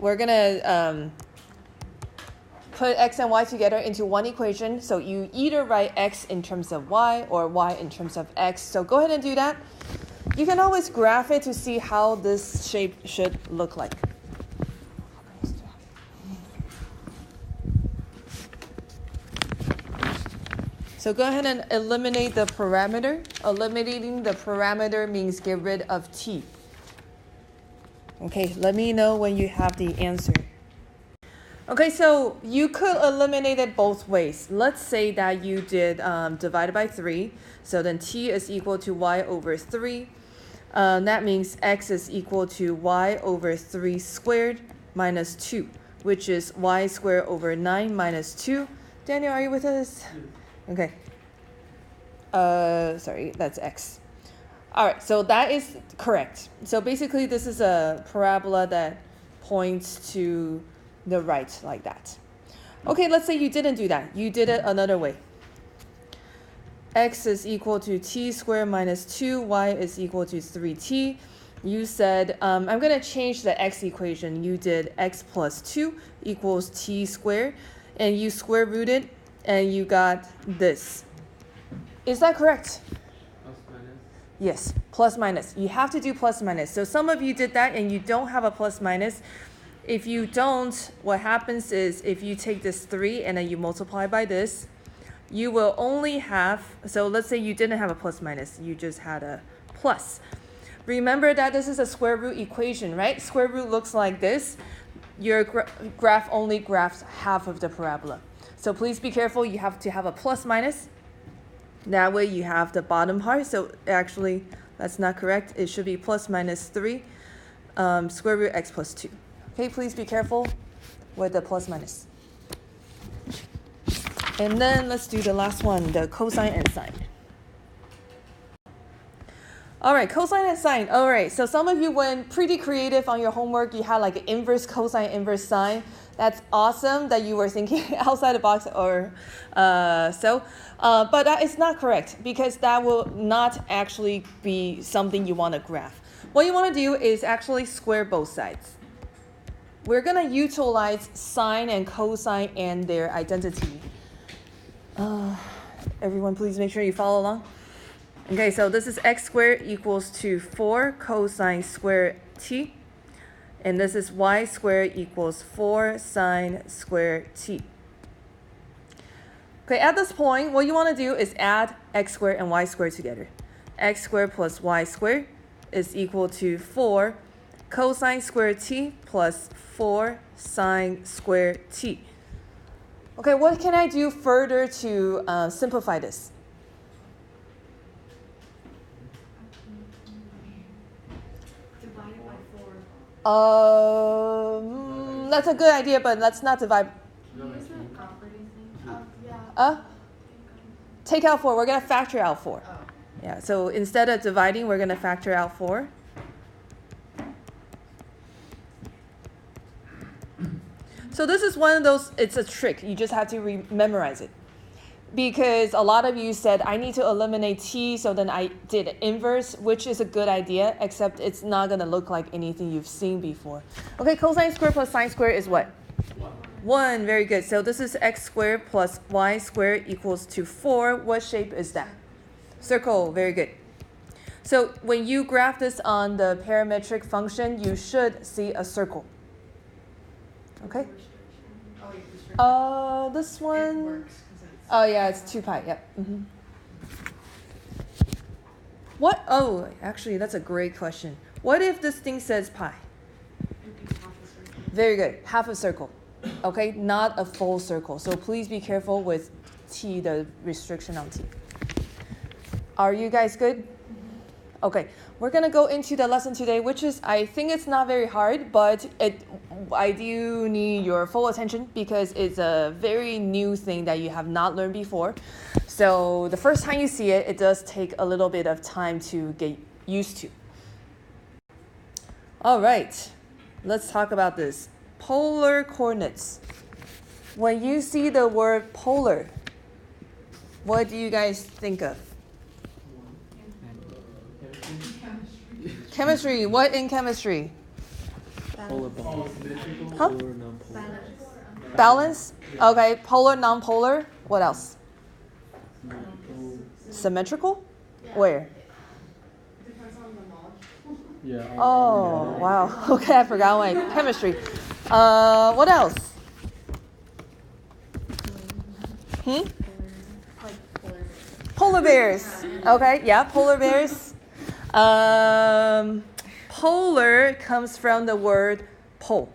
we're going to put x and y together into one equation. So you either write x in terms of y or y in terms of x. So go ahead and do that. You can always graph it to see how this shape should look like. So go ahead and eliminate the parameter. Eliminating the parameter means get rid of t. Okay, let me know when you have the answer. Okay, so you could eliminate it both ways. Let's say that you did divided by 3. So then t is equal to y over 3. That means x is equal to y over 3 squared minus 2, which is y squared over 9 minus 2. Daniel, are you with us? Okay. Sorry, that's x. All right, so that is correct. So basically, this is a parabola that points to the right like that. Okay, let's say you didn't do that. You did it another way. X is equal to t squared minus 2. Y is equal to 3t. You said, I'm going to change the x equation. You did x plus 2 equals t squared. And you square rooted, and you got this. Is that correct? Plus minus. Yes, plus minus. You have to do plus minus. So some of you did that, and you don't have a plus minus. If you don't, what happens is if you take this 3 and then you multiply by this, you will only have, so let's say you didn't have a plus minus, you just had a plus. Remember that this is a square root equation, right? Square root looks like this. Your graph only graphs half of the parabola. So please be careful, you have to have a plus minus. That way you have the bottom part. So actually, that's not correct. It should be plus minus 3 square root x plus 2. Okay, please be careful with the plus minus. And then let's do the last one, the cosine and sine. All right, cosine and sine. All right, so some of you went pretty creative on your homework. You had like an inverse cosine, inverse sine. That's awesome that you were thinking outside the box or but that is not correct because that will not actually be something you want to graph. What you want to do is actually square both sides. We're going to utilize sine and cosine and their identity. Everyone, please make sure you follow along. Okay, so this is x squared equals to 4 cosine squared t. And this is y squared equals 4 sine squared t. Okay, at this point, what you want to do is add x squared and y squared together. X squared plus y squared is equal to 4 cosine squared t plus 4 sine squared t. Okay, what can I do further to simplify this? Divide it by 4. That's a good idea, but let's not divide. Use the property thing. Yeah. Take out 4. We're going to factor out 4. Oh. Yeah, so instead of dividing, we're going to factor out 4. So this is one of those, it's a trick. You just have to memorize it. Because a lot of you said, I need to eliminate t, so then I did inverse, which is a good idea, except it's not going to look like anything you've seen before. Okay, cosine squared plus sine squared is what? 1. Very good. So this is x squared plus y squared equals to 4. What shape is that? Circle. Very good. So when you graph this on the parametric function, you should see a circle. Okay? This one. Oh yeah, it's 2 pi. Yep. What? Oh, actually, that's a great question. What if this thing says pi? Very good. Half a circle. Okay, not a full circle. So please be careful with t, the restriction on t. Are you guys good? Okay, we're going to go into the lesson today, which is, I think it's not very hard, but I do need your full attention because it's a very new thing that you have not learned before. So the first time you see it, it does take a little bit of time to get used to. All right, let's talk about this. Polar coordinates. When you see the word polar, what do you guys think of? Chemistry. Chemistry. What in chemistry? Polar balance. Huh? Polar, non-polar. Balance. Okay. Polar, non-polar. What else? Symmetrical? Where? Depends on the molecule. Yeah. Oh, wow. Okay, I forgot my chemistry. What else? Like Polar polar bears. bears. Okay, yeah, polar bears. Polar comes from the word pole.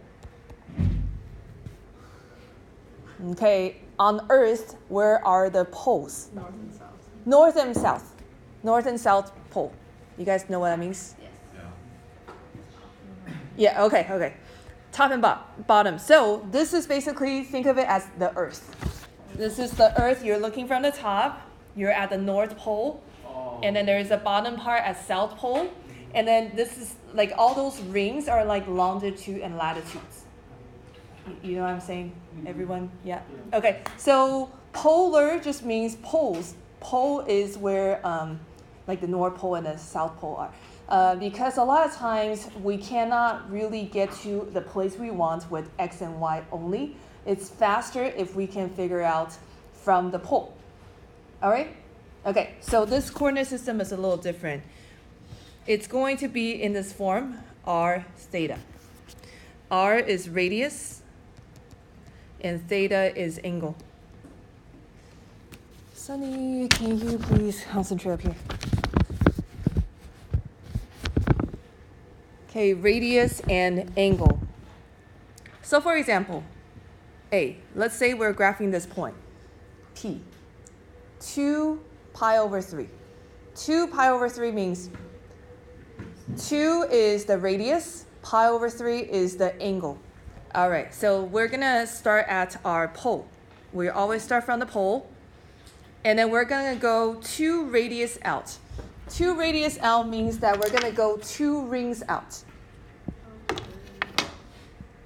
Okay, on Earth, where are the poles? North and south. North and south. North and south pole. You guys know what that means? Yes. Yeah, okay. Top and bottom. So this is basically, think of it as the Earth. This is the Earth. You're looking from the top. You're at the North Pole. And then there's a bottom part at South Pole. And then this is like all those rings are like longitude and latitudes. You know what I'm saying? Everyone? Yeah? Okay. So polar just means poles. Pole is where like the North Pole and the South Pole are. Because a lot of times we cannot really get to the place we want with X and Y only. It's faster if we can figure out from the pole. All right? Okay, so this coordinate system is a little different. It's going to be in this form, r theta. R is radius, and theta is angle. Sunny, can you please concentrate up here? Okay, radius and angle. So for example, A, let's say we're graphing this point, P, 2 pi over 3. 2 pi over 3 means 2 is the radius, pi over 3 is the angle. All right, so we're gonna start at our pole. We always start from the pole, and then we're gonna go 2 radius out. 2 radius out means that we're gonna go 2 rings out.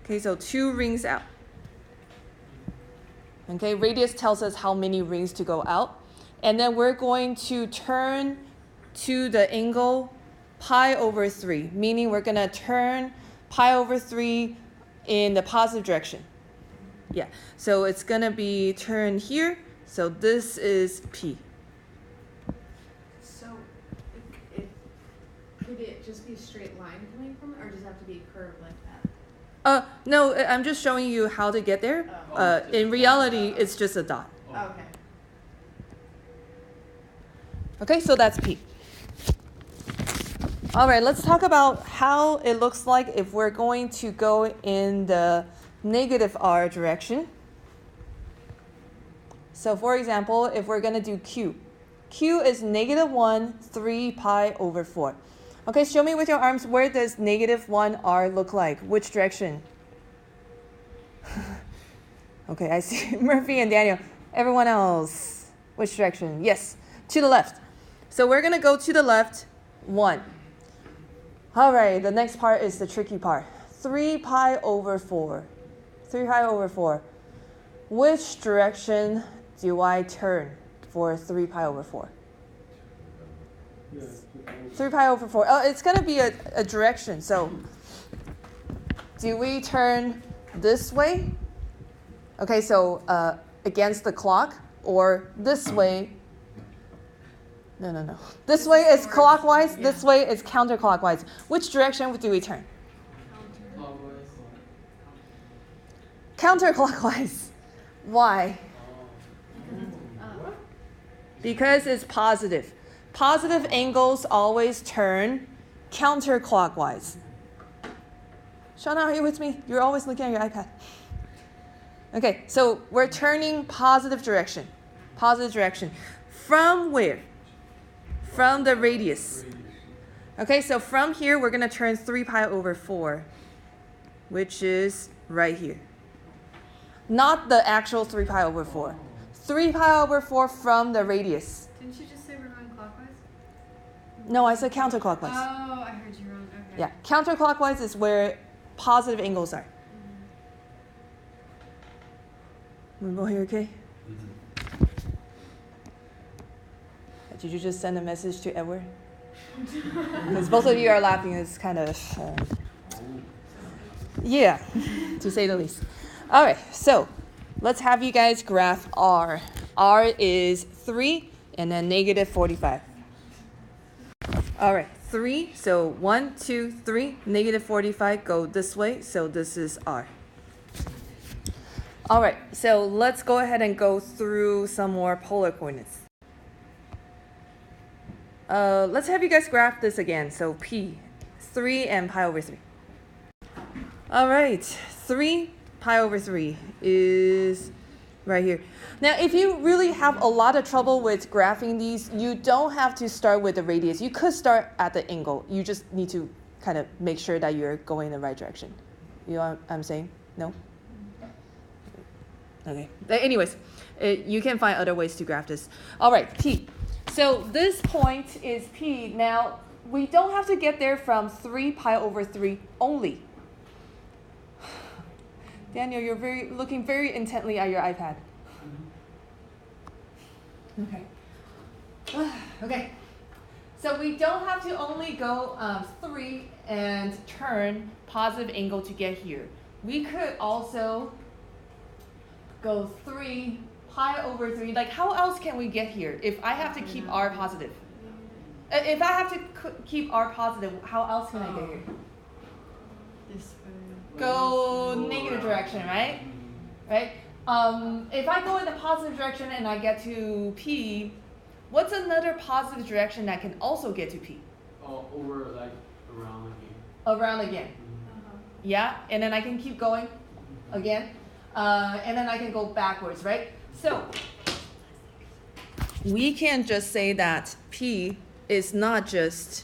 Okay, so 2 rings out. Okay, radius tells us how many rings to go out. And then we're going to turn to the angle pi over 3, meaning we're going to turn pi over 3 in the positive direction. Yeah, so it's going to be turned here. So this is P. So, could it just be a straight line coming from it, or does it have to be a curve like that? No, I'm just showing you how to get there. In reality, it's just a dot. Okay. Okay, so that's P. All right, let's talk about how it looks like if we're going to go in the negative r direction. So for example, if we're going to do Q. Q is -1, 3 pi over 4. Okay, show me with your arms, where does -1r look like? Which direction? Okay, I see Murphy and Daniel. Everyone else, which direction? Yes, to the left. So we're going to go to the left, 1. All right, the next part is the tricky part. 3 pi over 4. 3 pi over 4. Which direction do I turn for 3 pi over 4? 3 pi over 4. Oh, it's going to be a direction. So do we turn this way? Okay, so against the clock, or this way? No. This way is clockwise. Yeah. This way is counterclockwise. Which direction do we turn? Counterclockwise. Why? Because it's positive. Positive angles always turn counterclockwise. Shauna, are you with me? You're always looking at your iPad. Okay, so we're turning positive direction. Positive direction. From where? From the radius. Okay, so from here, we're going to turn 3 pi over 4, which is right here. Not the actual 3 pi over 4. 3 pi over 4 from the radius. Didn't you just say we're going clockwise? No, I said counterclockwise. Oh, I heard you wrong. Okay. Yeah, counterclockwise is where positive angles are. We go here, okay? Did you just send a message to Edward? Because both of you are laughing. It's kind of... Yeah, to say the least. All right, so let's have you guys graph R. R is 3 and then negative 45. All right, 3, so 1, 2, 3, negative 45 go this way, so this is R. All right, so let's go ahead and go through some more polar coordinates. Let's have you guys graph this again. So P, 3 and pi over 3. All right, 3 pi over 3 is right here. Now, if you really have a lot of trouble with graphing these, you don't have to start with the radius. You could start at the angle. You just need to kind of make sure that you're going in the right direction. You know what I'm saying? No? Okay. Anyways, you can find other ways to graph this. All right, P. So this point is P. Now, we don't have to get there from 3 pi over 3 only. Daniel, you're looking very intently at your iPad. Okay. Okay. So we don't have to only go 3 and turn positive angle to get here. We could also go 3 pi over 3. Like, how else can we get here if I have to keep R positive? If I have to keep R positive, how else can I get here? This way. Go negative direction, right? Right? If I go in the positive direction and I get to P, what's another positive direction that can also get to P? Over, like, around again. Around again. Yeah? And then I can keep going again. And then I can go backwards, right? So we can just say that P is not just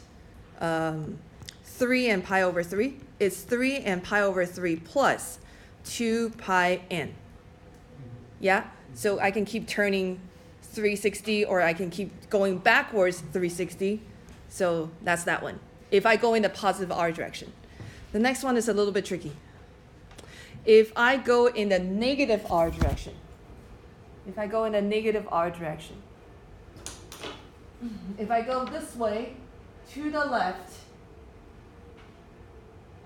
3 and pi over 3. It's 3 and pi over 3 plus 2 pi n. Yeah? So I can keep turning 360 or I can keep going backwards 360. So that's that one. If I go in the positive R direction. The next one is a little bit tricky. If I go in the negative R direction, if I go in the negative R direction, if I go this way to the left,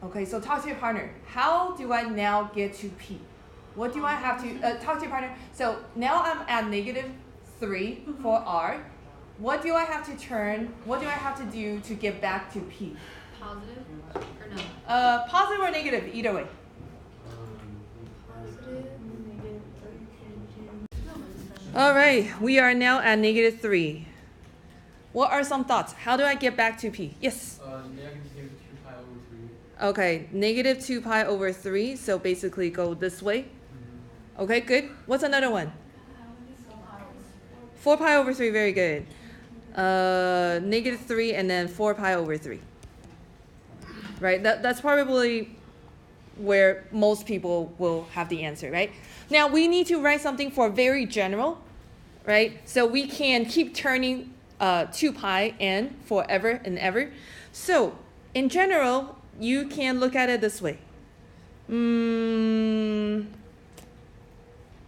okay, so talk to your partner. How do I now get to P? What do I have to, talk to your partner. So now I'm at negative 3 for R. What do I have to turn, what do I have to do to get back to P? Positive or no? Positive or negative, either way. Positive, negative, All right, we are now at negative 3. What are some thoughts? How do I get back to P? Yes? Negative 2 pi over 3. Okay, negative 2 pi over 3, so basically go this way. Okay, good. What's another one? 4 pi over 3, very good. Negative 3 and then 4 pi over 3. Right, that's probably where most people will have the answer, right? Now, we need to write something for very general, right? So we can keep turning 2 pi n forever and ever. So, in general, you can look at it this way.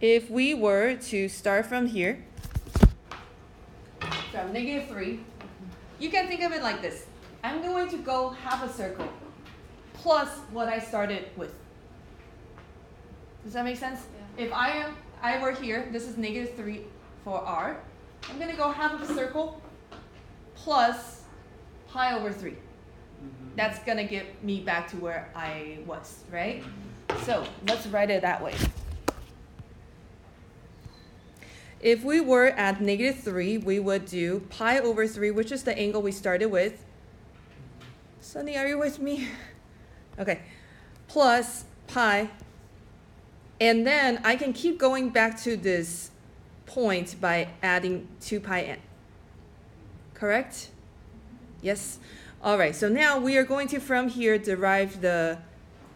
If we were to start from here, from negative 3, you can think of it like this. I'm going to go half a circle plus what I started with. Does that make sense? Yeah. If I were here, this is negative 3 for R. I'm going to go half of a circle plus pi over 3. That's going to get me back to where I was, right? So let's write it that way. If we were at negative 3, we would do pi over 3, which is the angle we started with. Sunny, are you with me? Okay. Plus pi. And then I can keep going back to this point by adding 2 pi n. Correct? Yes? All right, so now we are going to, from here, derive the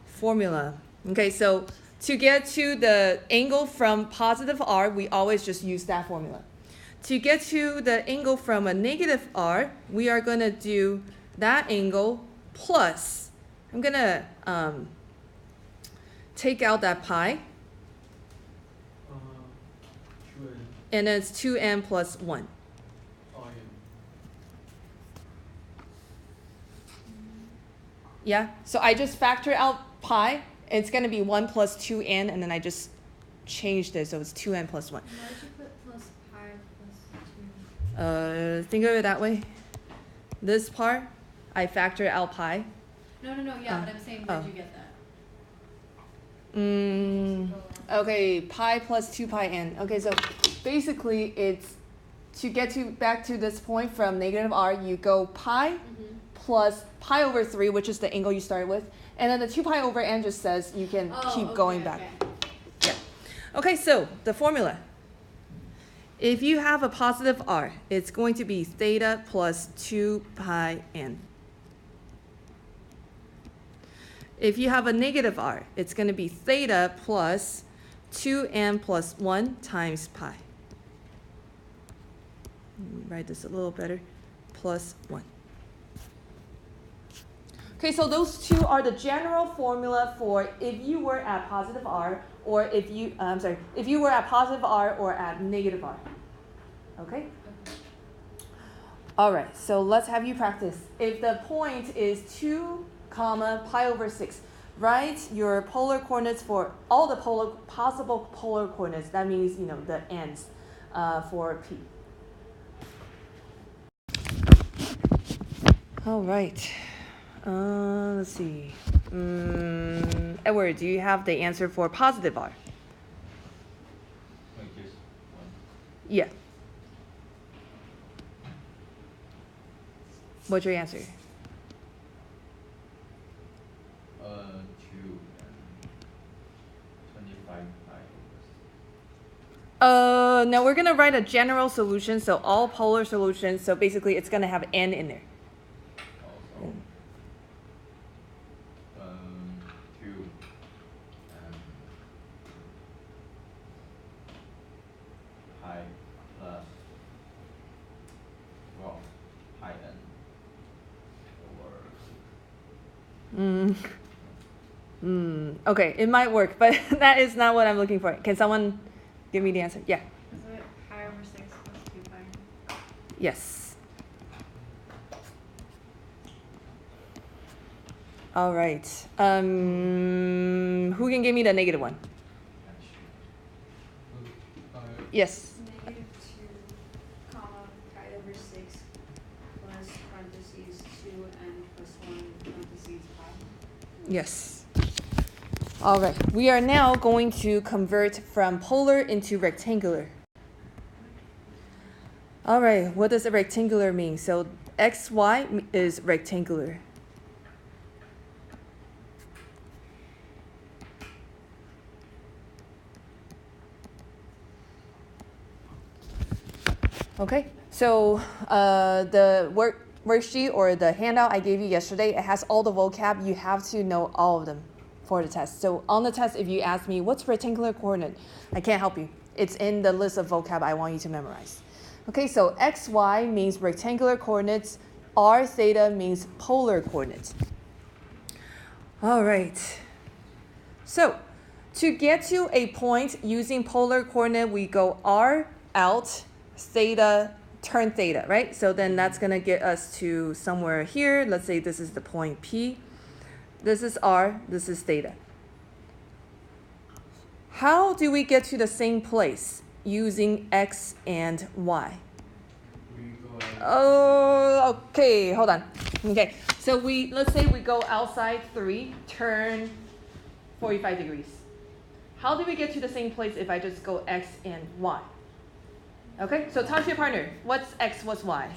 formula. Okay, so to get to the angle from positive r, we always just use that formula. To get to the angle from a negative r, we are going to do that angle plus, I'm going to take out that pi, and then it's 2n plus 1. Yeah, so I just factor out pi, it's going to be 1 plus 2n, and then I just changed it, so it's 2n plus 1. Why did you put plus pi plus 2? Think of it that way. This part, I factor out pi. No, yeah, but I'm saying, where'd you get that? Okay, pi plus 2 pi n. Okay, so basically it's, to get back to this point from negative r, you go pi plus pi over 3, which is the angle you started with. And then the 2 pi over n just says you can keep going back. Yeah. Okay, so the formula. If you have a positive r, it's going to be theta plus 2 pi n. If you have a negative r, it's going to be theta plus 2n plus 1 times pi. Write this a little better. Plus 1. Okay, so those two are the general formula for if you were at positive r, or if you, if you were at positive r or at negative r. Okay? All right, so let's have you practice. If the point is 2, pi over 6, write your polar coordinates for all the possible polar coordinates. That means, the ends for p. All right. Let's see. Edward, do you have the answer for positive r? Like this one. Yeah. What's your answer? 2 and 25 pi. Now we're gonna write a general solution, so all polar solutions. So basically, it's gonna have n in there. Also, 2 and pi plus, pi n over 6. Okay, it might work, but that is not what I'm looking for. Can someone give me the answer? Yeah. Is it pi over 6 plus 2 pi? Yes. All right. Who can give me the negative one? Yes. Negative 2, pi over 6 plus parentheses 2n plus 1 parentheses pi. Yes. All right. We are now going to convert from polar into rectangular. All right. What does a rectangular mean? So xy is rectangular. Okay. So the worksheet or the handout I gave you yesterday, it has all the vocab. You have to know all of them for the test. So on the test, if you ask me, what's rectangular coordinate? I can't help you. It's in the list of vocab I want you to memorize. Okay, so xy means rectangular coordinates. R theta means polar coordinates. All right. So to get to a point using polar coordinate, we go R out, theta, turn theta, right? So then that's going to get us to somewhere here. Let's say this is the point P. This is R, this is theta. How do we get to the same place using x and y? Oh, okay, hold on. Okay, so let's say we go outside 3, turn 45 degrees. How do we get to the same place if I just go x and y? Okay, so talk to your partner. What's x, what's y?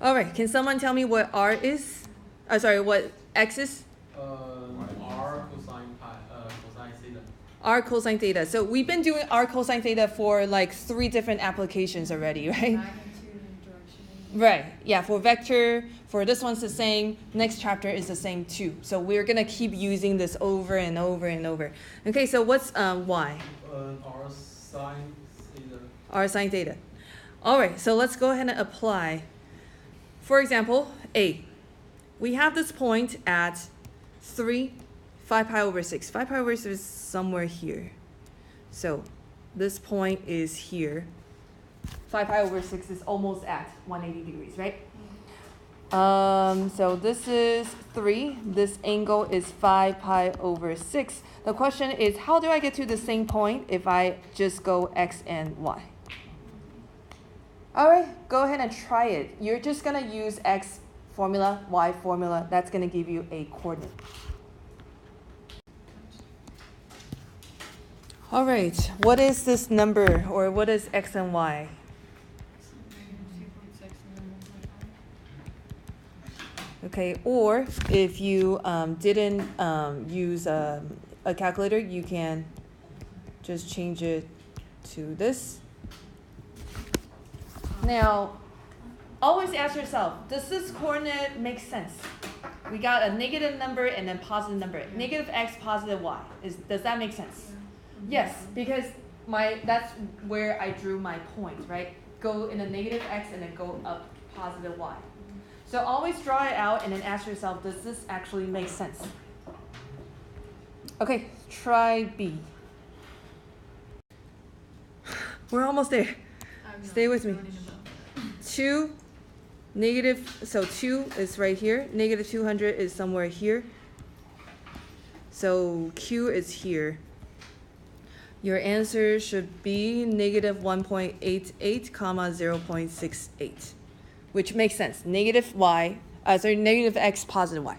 All right, can someone tell me what r is? What x is? R cosine theta. R cosine theta. So we've been doing R cosine theta for like 3 different applications already, right? Magnitude and direction. Right. Yeah, for vector, for this one's the same. Next chapter is the same too. So we're going to keep using this over and over and over. Okay, so what's y? R sine theta. R sine theta. All right, so let's go ahead and apply. For example, A. We have this point at 3, 5 pi over 6. 5 pi over 6 is somewhere here. So this point is here. 5 pi over 6 is almost at 180 degrees, right? So this is 3. This angle is 5 pi over 6. The question is, how do I get to the same point if I just go x and y? All right, go ahead and try it. You're just going to use x formula, y formula. That's going to give you a coordinate. All right, what is this number, or what is x and y? Okay, or if you didn't use a calculator, you can just change it to this. Now, always ask yourself, does this coordinate make sense? We got a negative number and then positive number. Negative x, positive y. Does that make sense? Yes, because that's where I drew my point, right? Go in a negative x and then go up positive y. So always draw it out and then ask yourself, does this actually make sense? Okay, try B. We're almost there. Stay with me. 2, negative, so 2 is right here. Negative 200 is somewhere here. So Q is here. Your answer should be negative 1.88, comma 0.68, which makes sense. Negative y, negative x, positive y.